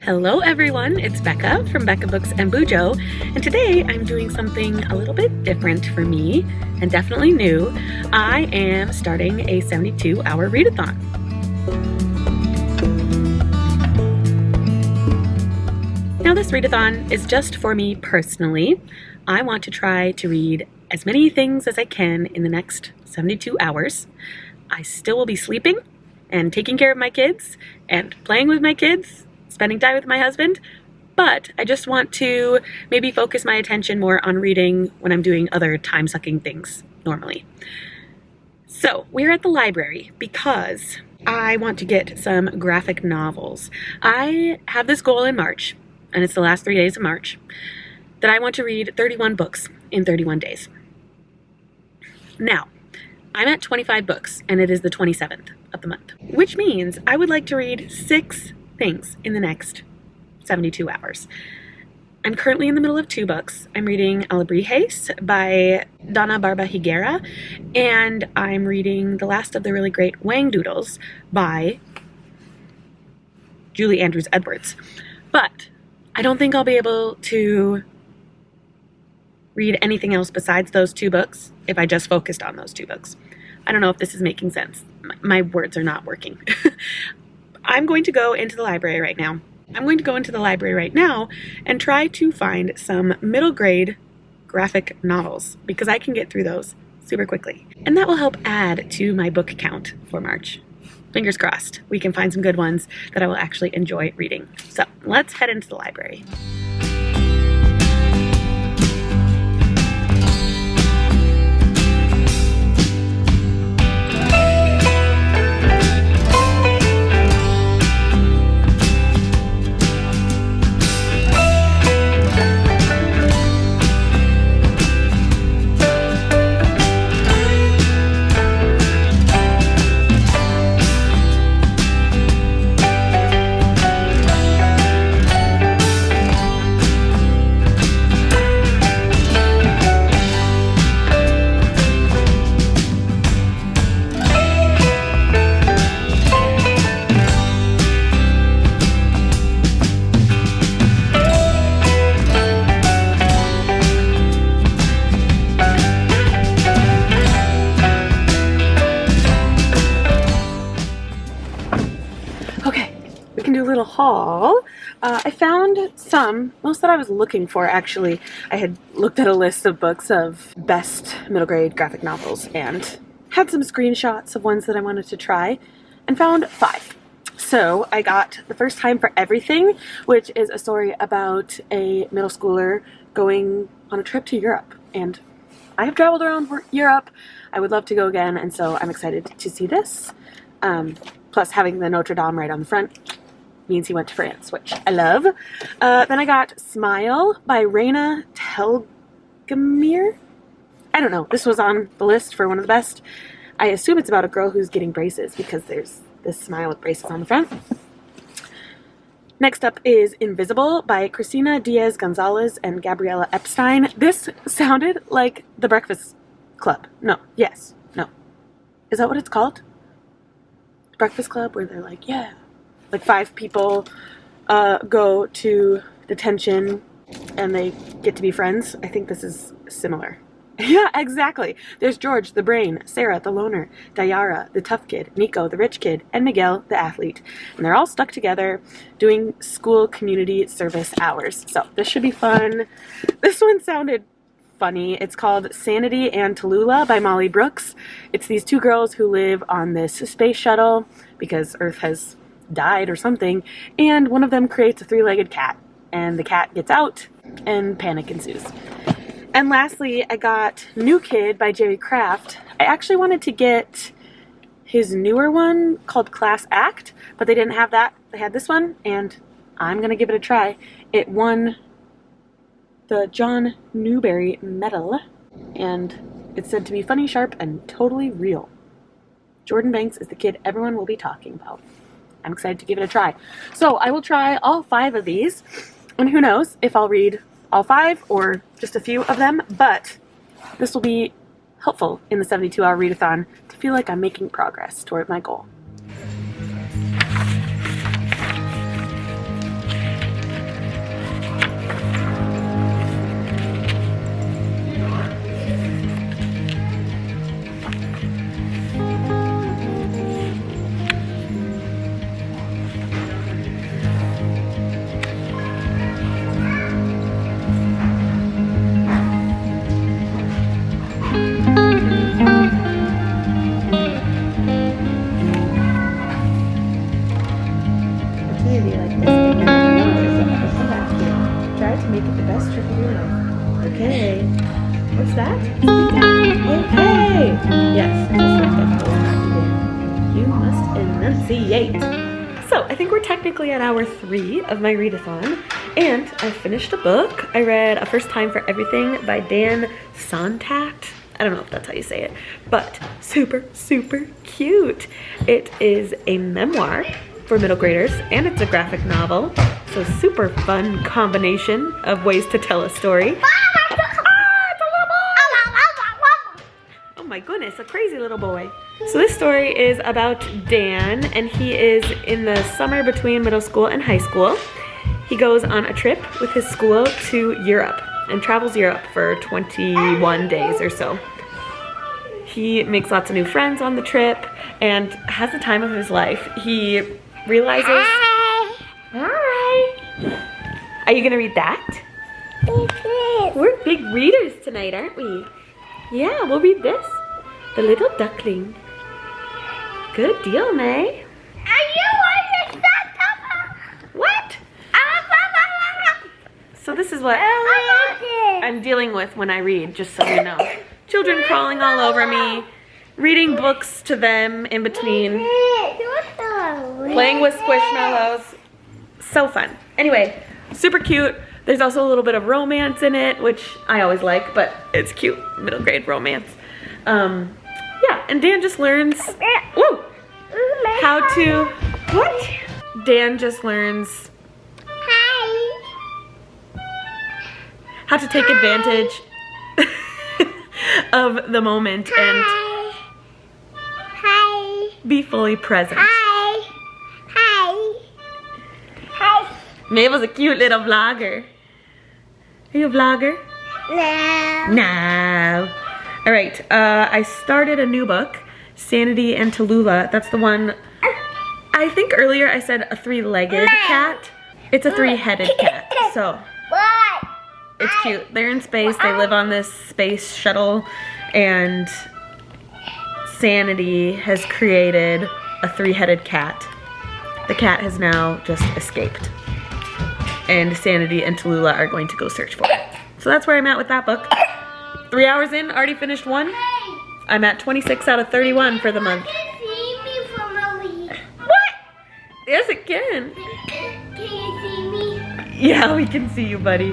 Hello everyone, it's Becca from Becca Books and Bujo, and today I'm doing something a little bit different for me and definitely new. I am starting a 72-hour readathon. Now this readathon is just for me personally. I want to try to read as many things as I can in the next 72 hours. I still will be sleeping and taking care of my kids and playing with my kids, spending time with my husband, but I just want to maybe focus my attention more on reading when I'm doing other time-sucking things normally. So we're at the library because I want to get some graphic novels. I have this goal in March, and it's the last 3 days of March, that I want to read 31 books in 31 days. Now, I'm at 25 books, and it is the 27th of the month, which means I would like to read 6 things in the next 72 hours. I'm currently in the middle of 2 books. I'm reading Alebrijes by Donna Barba Higuera, and I'm reading the last of the really great Wang Doodles by Julie Andrews Edwards. But I don't think I'll be able to read anything else besides those 2 books if I just focused on those 2 books. I don't know if this is making sense. My words are not working. I'm going to go into the library right now. And try to find some middle grade graphic novels because I can get through those super quickly. And that will help add to my book count for March. Fingers crossed, we can find some good ones that I will actually enjoy reading. So let's head into the library. Do a little haul. I found most that I was looking for actually. I had looked at a list of books of best middle grade graphic novels and had some screenshots of ones that I wanted to try and found 5. So I got The First Time for Everything, which is a story about a middle schooler going on a trip to Europe, and I have traveled around Europe. I would love to go again, and so I'm excited to see this. Plus having the Notre Dame right on the front means he went to France, which I love. Then I got Smile by Raina Telgemeier. I don't know. This was on the list for one of the best. I assume it's about a girl who's getting braces because there's this smile with braces on the front. Next up is Invisible by Cristina Diaz-Gonzalez and Gabriella Epstein. This sounded like The Breakfast Club. No. Is that what it's called? Breakfast Club, where they're like, yeah. Like 5 people go to detention and they get to be friends. I think this is similar. Yeah, exactly. There's George, the brain, Sarah, the loner, Dayara, the tough kid, Nico, the rich kid, and Miguel, the athlete. And they're all stuck together doing school community service hours. So this should be fun. This one sounded funny. It's called Sanity and Tallulah by Molly Brooks. It's these 2 girls who live on this space shuttle because Earth has died or something, and one of them creates a 3-legged cat, and the cat gets out and panic ensues. And lastly, I got New Kid by Jerry Craft. I actually wanted to get his newer one called Class Act, but they didn't have that. They had this one, and I'm gonna give it a try. It won the John Newbery Medal, and it's said to be funny, sharp, and totally real. Jordan Banks is the kid everyone will be talking about. I'm excited to give it a try. So I will try all 5 of these, and who knows if I'll read all 5 or just a few of them, but this will be helpful in the 72-hour readathon to feel like I'm making progress toward my goal. that? Okay. Yes, just like that postcard today. You must enunciate. So I think we're technically at hour 3 of my readathon, and I finished a book. I read A First Time for Everything by Dan Sontat. I don't know if that's how you say it, but super, super cute. It is a memoir for middle graders, and it's a graphic novel. So super fun combination of ways to tell a story. Oh my goodness, a crazy little boy. So this story is about Dan, and he is in the summer between middle school and high school. He goes on a trip with his school to Europe and travels Europe for 21 days or so. He makes lots of new friends on the trip and has the time of his life. He realizes... Hi! Are you gonna read that? We're big readers tonight, aren't we? Yeah, we'll read this. The Little Duckling. Good deal, May. What? So this is what I'm dealing with when I read, just so you know. Children crawling all over me, reading books to them in between, playing with squishmallows. So fun. Anyway, super cute. There's also a little bit of romance in it, which I always like, but it's cute. Middle grade romance. Yeah, and Dan just learns how to, what? Dan just learns how to take advantage of the moment and be fully present. Mabel's a cute little vlogger. Are you a vlogger? No. No. All right, I started a new book, Sanity and Tallulah. That's the one, I think earlier I said a 3-legged cat. It's a 3-headed cat, so it's cute. They're in space, they live on this space shuttle, and Sanity has created a 3-headed cat. The cat has now just escaped, and Sanity and Tallulah are going to go search for it. So that's where I'm at with that book. 3 hours in, already finished one. I'm at 26 out of 31 for the month. See me from over here. What? Yes, it can. Can you see me? Yeah, we can see you, buddy.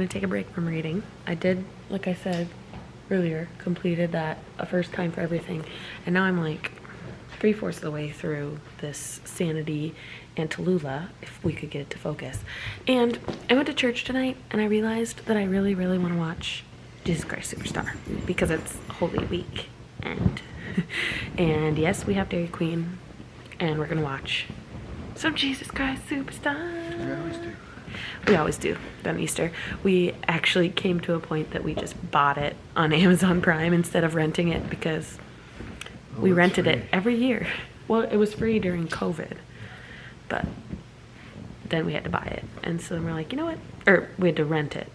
Take a break from reading. I did, like I said earlier, completed that A First Time for Everything, and now I'm like 3/4 of the way through this Sanity and Tallulah, if we could get it to focus. And I went to church tonight and I realized that I really, really want to watch Jesus Christ Superstar because it's Holy Week, and yes, we have Dairy Queen, and we're gonna watch some Jesus Christ Superstar. We always do. We always do on Easter. We actually came to a point that we just bought it on Amazon Prime instead of renting it because we rented it every year. Well, it was free during COVID, but then we had to buy it. And so then we're like, you know what? Or we had to rent it.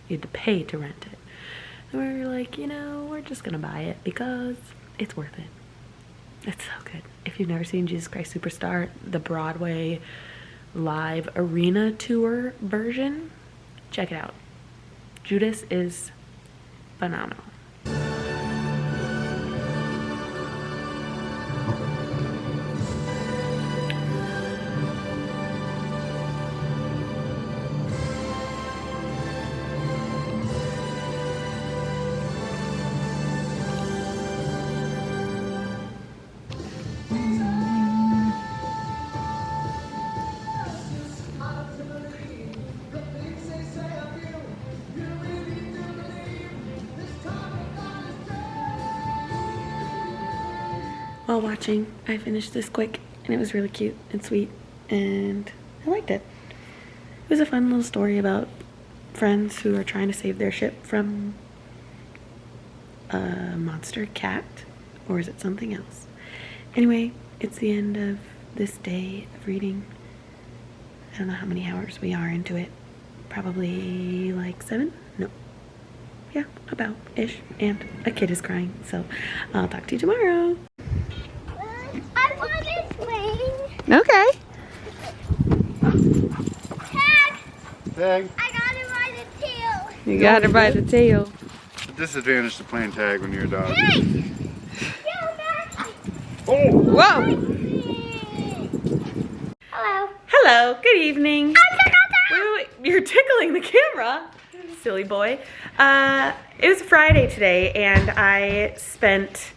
You had to pay to rent it. And we were like, you know, we're just gonna buy it because it's worth it. It's so good. If you've never seen Jesus Christ Superstar, the Broadway live arena tour version, check it out. Judas is phenomenal. While watching, I finished this quick, and it was really cute and sweet, and I liked it. It was a fun little story about friends who are trying to save their ship from a monster cat, or is it something else? Anyway, it's the end of this day of reading. I don't know how many hours we are into it. Probably like 7? No. Yeah, about ish. And a kid is crying, so I'll talk to you tomorrow. I want to swing. Okay. Tag. I got it by the tail. You got her by the tail. Disadvantage to playing tag when you're a dog. Hey. Oh! Whoa! Hello. Hello, good evening. Wait, you're tickling the camera, silly boy. It was Friday today, and I spent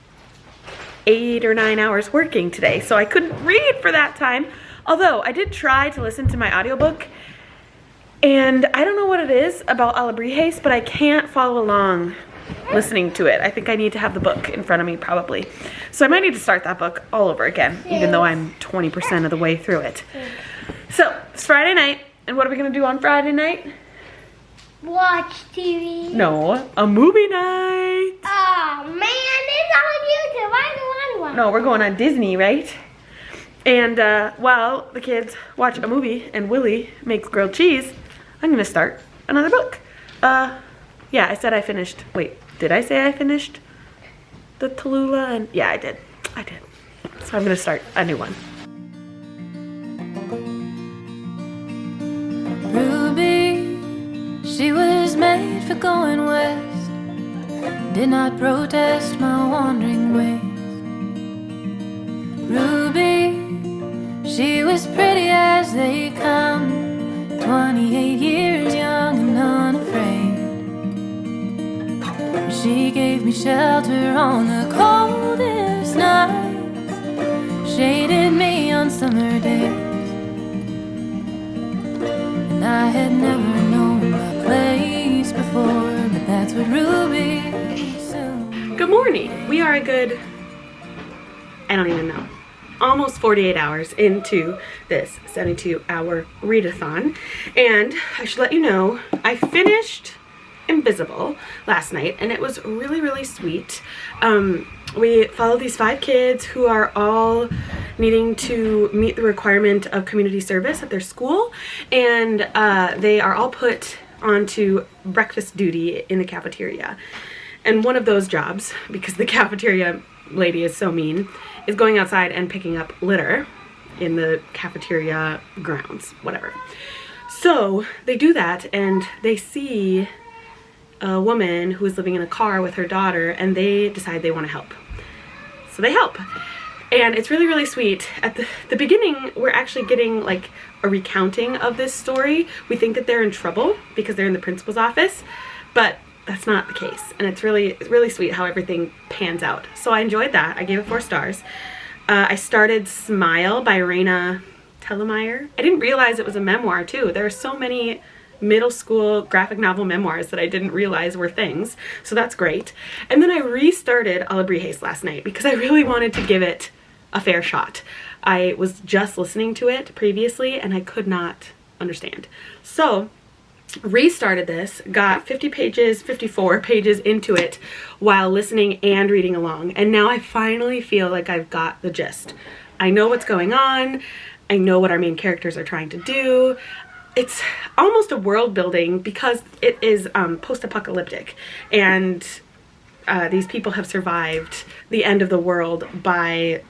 8 or 9 hours working today, so I couldn't read for that time. Although I did try to listen to my audiobook, and I don't know what it is about Alebrijes, but I can't follow along listening to it. I think I need to have the book in front of me probably. So I might need to start that book all over again, even though I'm 20% of the way through it. So it's Friday night, and what are we gonna do on Friday night? Watch TV. No, a movie night. Oh man, it's on YouTube. I don't want one. No, we're going on Disney, right? And while the kids watch a movie and Willie makes grilled cheese, I'm gonna start another book. Yeah, I said I finished. Wait, did I say I finished the Tallulah? And yeah, I did. So I'm gonna start a new one. Ruby, she was made for going west, did not protest my wandering ways. Ruby, she was pretty as they come, 28 years young and unafraid. She gave me shelter on the coldest nights, shaded me on summer days, and I had never known my place before, but that's what Ruby soon. Good morning. We are a good, I don't even know, almost 48 hours into this 72-hour readathon, and I should let you know I finished Invisible last night, and it was really sweet. We follow these 5 kids who are all needing to meet the requirement of community service at their school, and they are all put onto breakfast duty in the cafeteria. And one of those jobs, because the cafeteria lady is so mean, is going outside and picking up litter in the cafeteria grounds, whatever. So they do that, and they see a woman who is living in a car with her daughter, and they decide they want to help. So they help. And it's really sweet. At the beginning, we're actually getting like a recounting of this story. We think that they're in trouble because they're in the principal's office, but that's not the case. And it's really sweet how everything pans out. So I enjoyed that. I gave it 4 stars. I started Smile by Raina Telgemeier. I didn't realize it was a memoir too. There are so many middle school graphic novel memoirs that I didn't realize were things, so that's great. And then I restarted Alebrijes last night because I really wanted to give it a fair shot. I was just listening to it previously and I could not understand. So restarted this, got 54 pages into it while listening and reading along, and now I finally feel like I've got the gist. I know what's going on, I know what our main characters are trying to do. It's almost a world building because it is post-apocalyptic, and these people have survived the end of the world by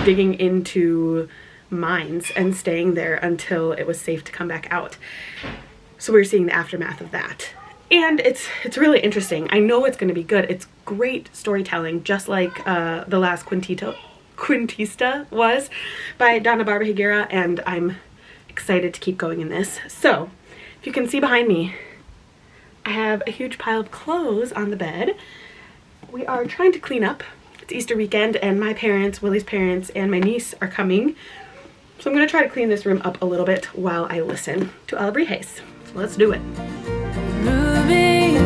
digging into mines and staying there until it was safe to come back out. So we're seeing the aftermath of that. And it's really interesting. I know it's going to be good. It's great storytelling, just like the last Quintista was by Donna Barbara Higuera, and I'm excited to keep going in this. So if you can see behind me, I have a huge pile of clothes on the bed. We are trying to clean up. It's Easter weekend, and my parents, Willie's parents, and my niece are coming. So I'm going to try to clean this room up a little bit while I listen to Alebrijes. So let's do it. Ruby,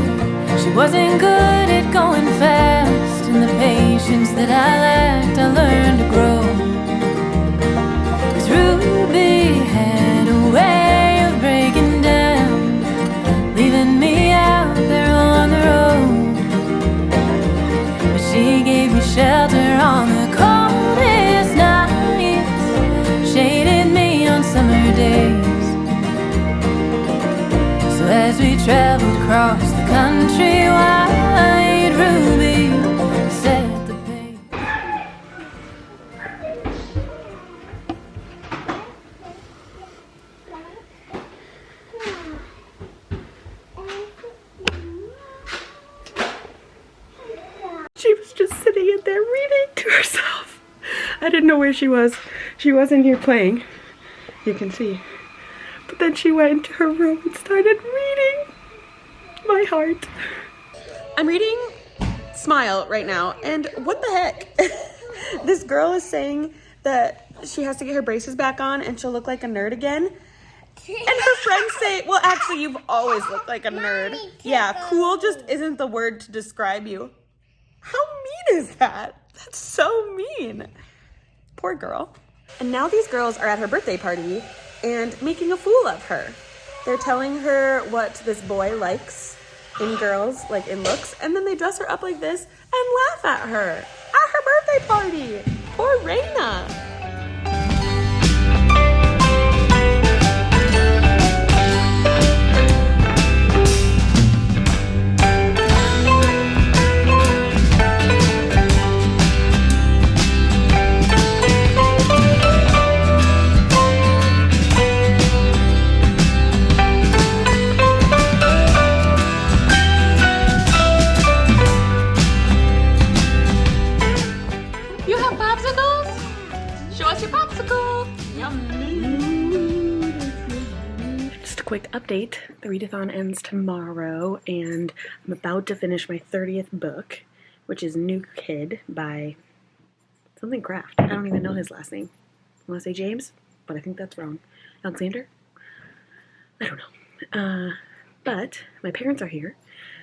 she wasn't good at going fast, and the patience that I lacked, I learned to grow. 'Cause Ruby had a way of breaking down across the countrywide. Ruby set the pace. She was just sitting in there reading to herself. I didn't know where she was. She wasn't here playing. You can see. But then she went into her room and started reading. My heart. I'm reading Smile right now, and what the heck? This girl is saying that she has to get her braces back on and she'll look like a nerd again. And her friends say, well, actually, you've always looked like a nerd. Yeah, cool just isn't the word to describe you. How mean is that? That's so mean. Poor girl. And now these girls are at her birthday party and making a fool of her. They're telling her what this boy likes in girls, like in looks, and then they dress her up like this and laugh at her at her birthday party. Poor Reina. Quick update, the readathon ends tomorrow and I'm about to finish my 30th book, which is New Kid by something Kraft. I don't even know his last name. I want to say James, but I think that's wrong. Alexander? I don't know. But my parents are here.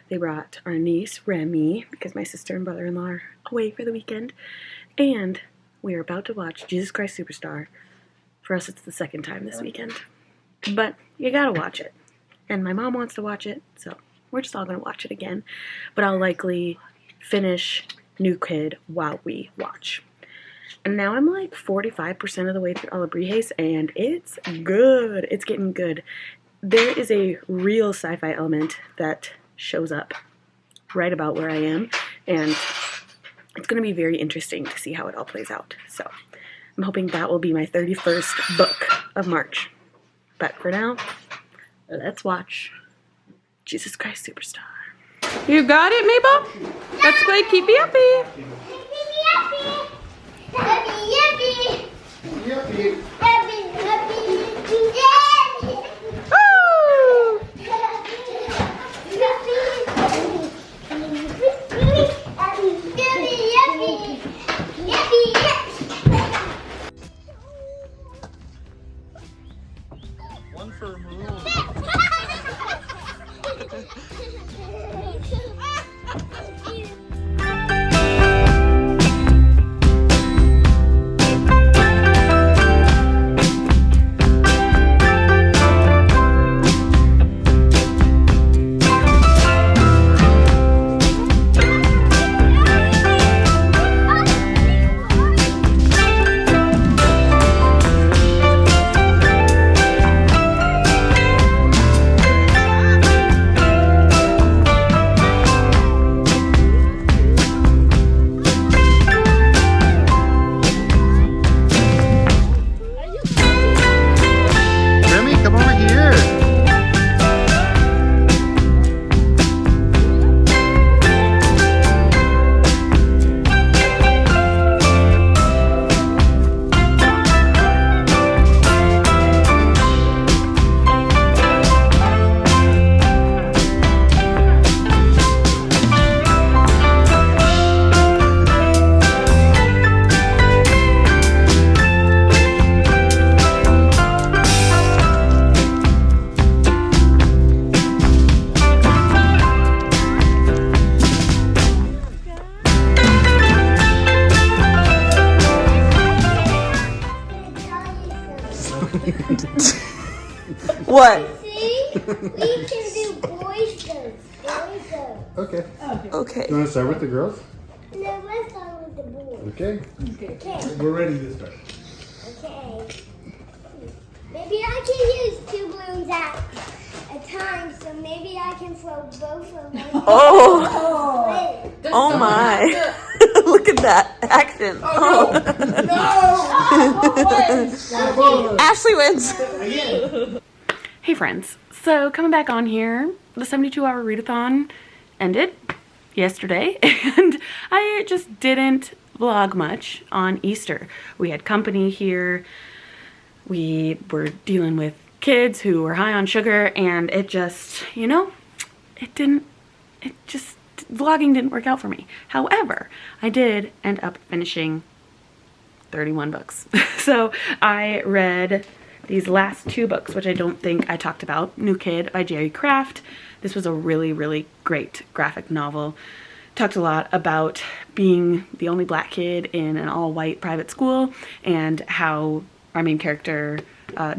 They brought our niece, Remy, because my sister and brother-in-law are away for the weekend. And we are about to watch Jesus Christ Superstar. For us, it's the second time this weekend. But you gotta watch it. And my mom wants to watch it, so we're just all gonna watch it again. But I'll likely finish New Kid while we watch. And now I'm like 45% of the way through All of Brijes, and it's good. It's getting good. There is a real sci-fi element that shows up right about where I am, and it's gonna be very interesting to see how it all plays out. So I'm hoping that will be my 31st book of March. But for now, let's watch Jesus Christ Superstar. You got it, Mabel? Let's play Keep Me Uppy. Keep me happy. Happy, happy. Happy, happy. Woo! One for Maroon. What? See? We can do boys go. Okay. Okay. You want to start with the girls? No, let's start with the boys. Okay. Okay. We're ready to start. Okay. Maybe I can use two balloons at a time, so maybe I can throw both of them. Oh! Oh my. Look at that action. Oh, no! Ashley wins. Hey friends, so coming back on here, the 72-hour readathon ended yesterday and I just didn't vlog much on Easter. We had company here. We were dealing with kids who were high on sugar and it just, you know, vlogging didn't work out for me. However, I did end up finishing 31 books. So I read these last 2 books, which I don't think I talked about. New Kid by Jerry Craft. This was a really, really great graphic novel. Talked a lot about being the only black kid in an all-white private school and how our main character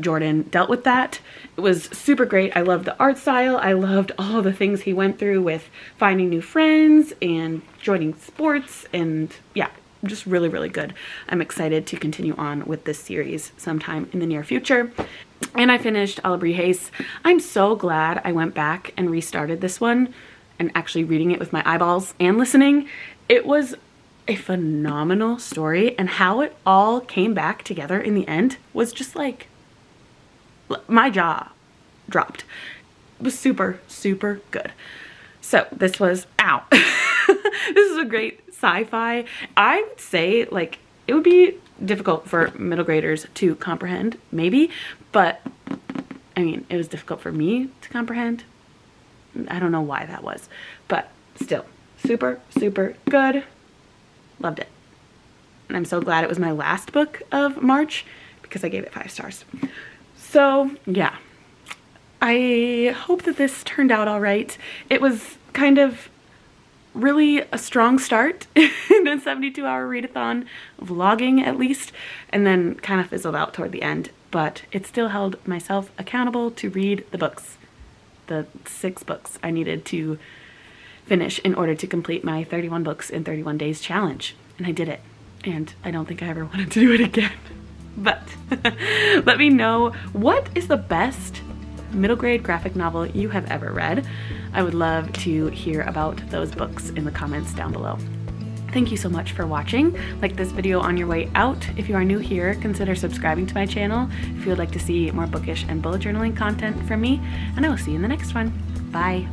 Jordan dealt with that. It was super great. I loved the art style. I loved all the things he went through with finding new friends and joining sports, and yeah, just really, really good. I'm excited to continue on with this series sometime in the near future. And I finished Aubrey Hayes. I'm so glad I went back and restarted this one and actually reading it with my eyeballs and listening. It was a phenomenal story, and how it all came back together in the end was just like, my jaw dropped. It was super, super good. So this was, ow. This is a great sci-fi. I would say like it would be difficult for middle graders to comprehend, maybe, but I mean, it was difficult for me to comprehend. I don't know why that was, but still super, super good. Loved it. And I'm so glad it was my last book of March because I gave it 5 stars. So yeah, I hope that this turned out all right. It was kind of really a strong start in the 72-hour readathon, vlogging at least, and then kind of fizzled out toward the end, but it still held myself accountable to read the books, the 6 books I needed to finish in order to complete my 31 books in 31 days challenge, and I did it, and I don't think I ever wanted to do it again. But let me know, what is the best middle grade graphic novel you have ever read? I would love to hear about those books in the comments down below. Thank you so much for watching. Like this video on your way out. If you are new here, consider subscribing to my channel if you would like to see more bookish and bullet journaling content from me, and I will see you in the next one. Bye.